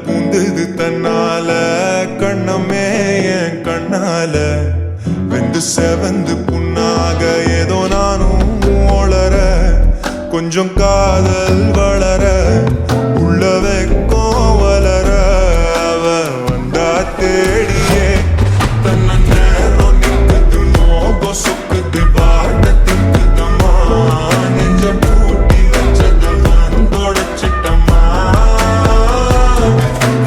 பூந்தது தன்னால கண்ணமே என் கண்ணால வெந்து செவந்து புண்ணாக ஏதோ நானும் ஒளர கொஞ்சம் காதல் வளர உள்ள வெக்கம் வளர அவ வந்தா தேடியே தன்ன நேரம் நிற்குது நோப சொக்குது பாட்டத்துக்குதம்மா நெஞ்ச பூட்டி வச்சது வந்தொடைச்சிட்டம்மா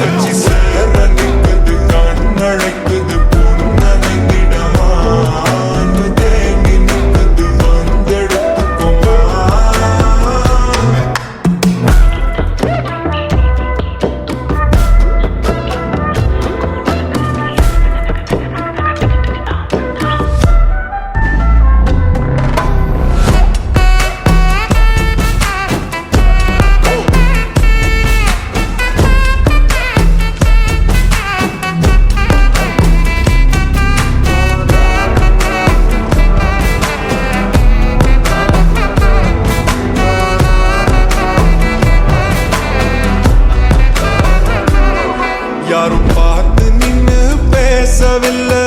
கட்சி சேர நிற்குது கண்ணழைக்குது புன்னகைக்கிடமா அன்பு தேங்கி நிற்குது வந்தெடுத்துக்கோமா யாரும் பார்த்து நின்னு பேசவில்லை